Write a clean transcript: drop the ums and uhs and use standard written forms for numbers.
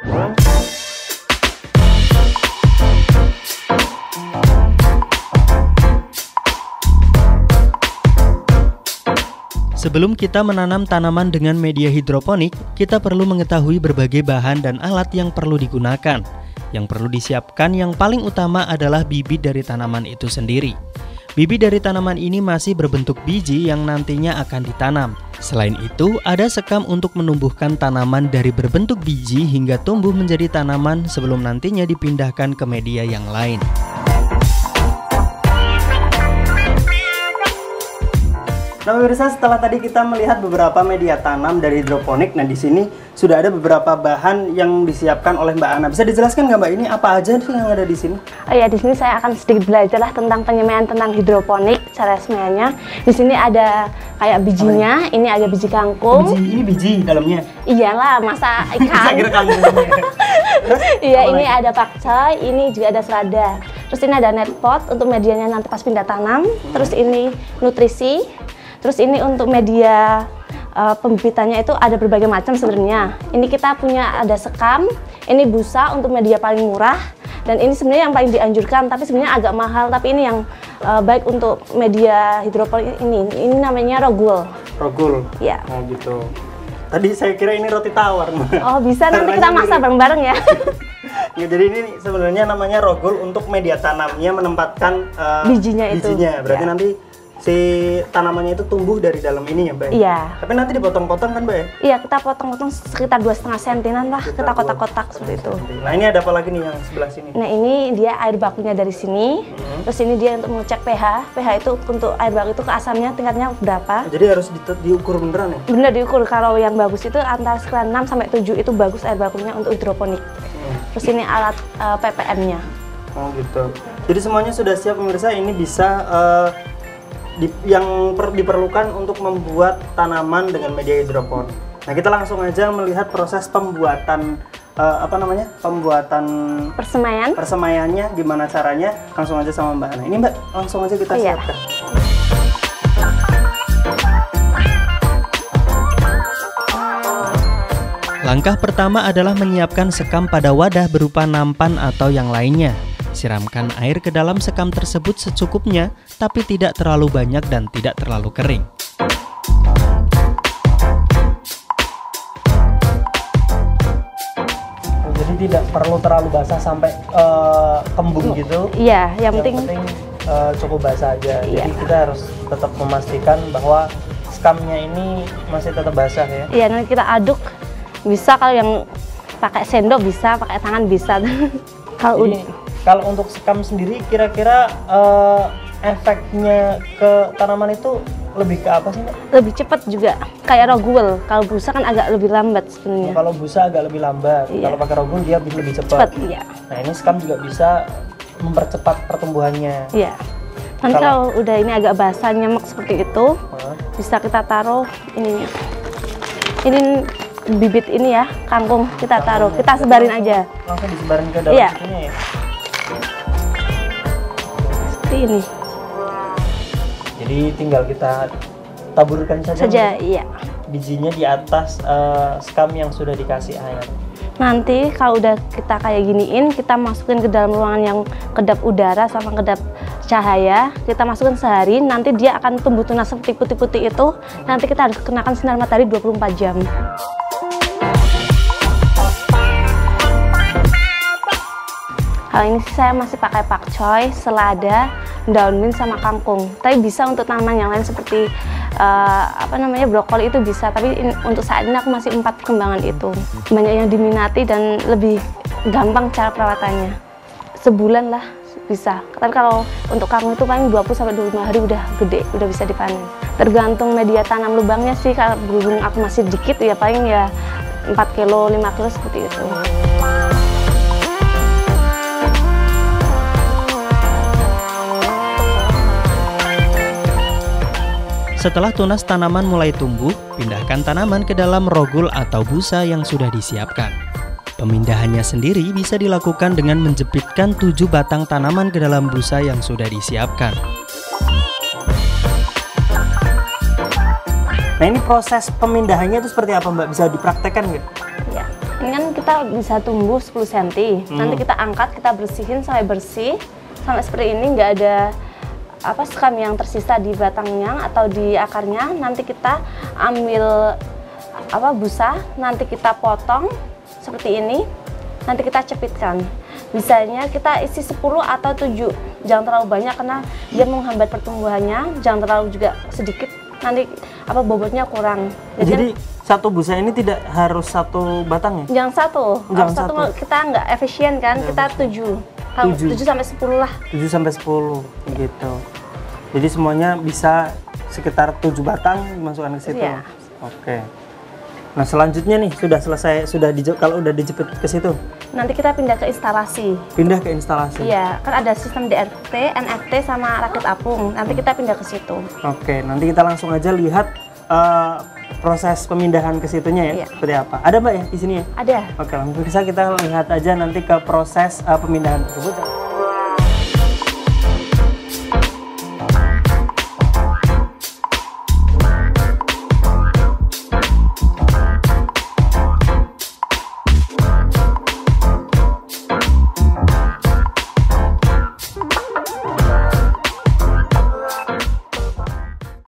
Sebelum kita menanam tanaman dengan media hidroponik, kita perlu mengetahui berbagai bahan dan alat yang perlu digunakan. Yang perlu disiapkan yang paling utama adalah bibit dari tanaman itu sendiri. Bibit dari tanaman ini masih berbentuk biji yang nantinya akan ditanam. Selain itu, ada sekam untuk menumbuhkan tanaman dari berbentuk biji hingga tumbuh menjadi tanaman sebelum nantinya dipindahkan ke media yang lain. Nah pemirsa, setelah tadi kita melihat beberapa media tanam dari hidroponik, nah di sini sudah ada beberapa bahan yang disiapkan oleh Mbak Ana. Bisa dijelaskan nggak Mbak, ini apa aja sih yang ada di sini? Oh ya, di sini saya akan sedikit belajar lah tentang penyemaian tentang hidroponik, cara semaiannya. Di sini ada kayak bijinya, ini ada biji kangkung. Ini biji dalamnya? Iyalah, masa ikan. Saya kira kangkung. Iya, ini ada pakcoy, ini juga ada selada. Terus ini ada net pot untuk medianya nanti pas pindah tanam. Terus ini nutrisi. Terus ini untuk media pembibitannya itu ada berbagai macam sebenarnya. Ini kita punya ada sekam, ini busa untuk media paling murah, dan ini sebenarnya yang paling dianjurkan, tapi sebenarnya agak mahal. Tapi ini yang baik untuk media hidroponik ini. Ini namanya rogul. Rogul? Ya. Oh gitu. Tadi saya kira ini roti tawar. Oh bisa, nanti kita masak bareng-bareng ya. Ya, jadi ini sebenarnya namanya rogul untuk media tanamnya menempatkan bijinya itu. Berarti ya. Nanti si tanamannya itu tumbuh dari dalam ini ya Mbak? Iya. Tapi nanti dipotong-potong kan Mbak ya? Iya, kita potong-potong sekitar 2,5 sentimeter lah, kita kotak-kotak seperti itu. Nah ini ada apa lagi nih yang sebelah sini? Nah ini dia air bakunya dari sini, terus ini dia untuk mengecek pH. pH itu untuk air baku itu keasamannya tingkatnya berapa. Jadi harus diukur beneran ya? Bener diukur, kalau yang bagus itu antara sekitar 6 sampai 7 itu bagus air bakunya untuk hidroponik. Terus ini alat ppm-nya. Oh gitu. Jadi semuanya sudah siap pemirsa, ini bisa diperlukan untuk membuat tanaman dengan media hidroponik. Nah kita langsung aja melihat proses pembuatan pembuatan persemaiannya gimana caranya, langsung aja sama Mbak Ana. Ini Mbak, langsung aja kita siapkan. Langkah pertama adalah menyiapkan sekam pada wadah berupa nampan atau yang lainnya. Siramkan air ke dalam sekam tersebut secukupnya, tapi tidak terlalu banyak dan tidak terlalu kering. Jadi tidak perlu terlalu basah sampai kembung gitu. Iya, yang penting cukup basah aja. Iya. Jadi kita harus tetap memastikan bahwa skamnya ini masih tetap basah ya. Iya, nanti kita aduk. Bisa kalau yang pakai sendok bisa, pakai tangan bisa. Kalau untuk sekam sendiri kira-kira efeknya ke tanaman itu lebih ke apa sih Mbak? Lebih cepat juga, kayak rogul. Kalau busa kan agak lebih lambat sebenarnya. Kalau busa agak lebih lambat, kalau pakai rogul dia lebih cepat. Iya. Nah ini sekam juga bisa mempercepat pertumbuhannya. Iya. Nanti kalau udah ini agak basah nyemek seperti itu, bisa kita taruh ininya. Ini bibit ini ya, kangkung kita taruh, kita sebarin aja. Langsung disebarin ke dalam itunya ya? Seperti ini. Jadi tinggal kita taburkan saja. Iya. Bijinya di atas sekam yang sudah dikasih air. Nanti kalau udah kita kayak giniin, kita masukin ke dalam ruangan yang kedap udara sama kedap cahaya. Kita masukin sehari, nanti dia akan tumbuh tunas seperti putih-putih itu. Nanti kita harus kenakan sinar matahari 24 jam. Kalau ini sih saya masih pakai pakcoy, selada, daun mint sama kangkung. Tapi bisa untuk tanaman yang lain seperti brokoli itu bisa. Tapi untuk saat ini aku masih 4 perkembangan itu. Banyak yang diminati dan lebih gampang cara perawatannya. Sebulan lah bisa. Tapi kalau untuk kangkung itu paling 20 sampai 25 hari udah gede, udah bisa dipanen. Tergantung media tanam lubangnya sih. Kalau berhubung aku masih dikit ya paling ya 4 kilo, 5 kilo seperti itu. Setelah tunas tanaman mulai tumbuh, pindahkan tanaman ke dalam rogul atau busa yang sudah disiapkan. Pemindahannya sendiri bisa dilakukan dengan menjepitkan 7 batang tanaman ke dalam busa yang sudah disiapkan. Nah ini proses pemindahannya itu seperti apa Mbak? Bisa dipraktekkan nggak? Ya. Ini kan kita bisa tumbuh 10 cm. Nanti kita angkat, kita bersihin sampai bersih. Sampai seperti ini, nggak ada sekam yang tersisa di batangnya atau di akarnya. Nanti kita ambil busa, nanti kita potong seperti ini. Nanti kita cepitkan. Bisanya kita isi 10 atau 7. Jangan terlalu banyak karena dia menghambat pertumbuhannya. Jangan terlalu juga sedikit, nanti bobotnya kurang. Jadi satu busa ini tidak harus satu batang ya? Jangan satu. Jangan satu kita nggak efisien kan? Kita 7. 7 sampai 10 lah. 7 sampai 10 gitu. Jadi semuanya bisa sekitar 7 batang dimasukkan ke situ. Ya. Oke. Nah, selanjutnya nih sudah selesai, kalau udah dijepit ke situ. Nanti kita pindah ke instalasi. Pindah ke instalasi. Iya, kan ada sistem DRT, NFT sama rakit apung. Nanti kita pindah ke situ. Oke, nanti kita langsung aja lihat proses pemindahan ke situnya ya. Iya. Seperti apa? Ada Mbak ya di sini ya? Ada. Oke, langsung bisa kita lihat aja nanti ke proses pemindahan tersebut.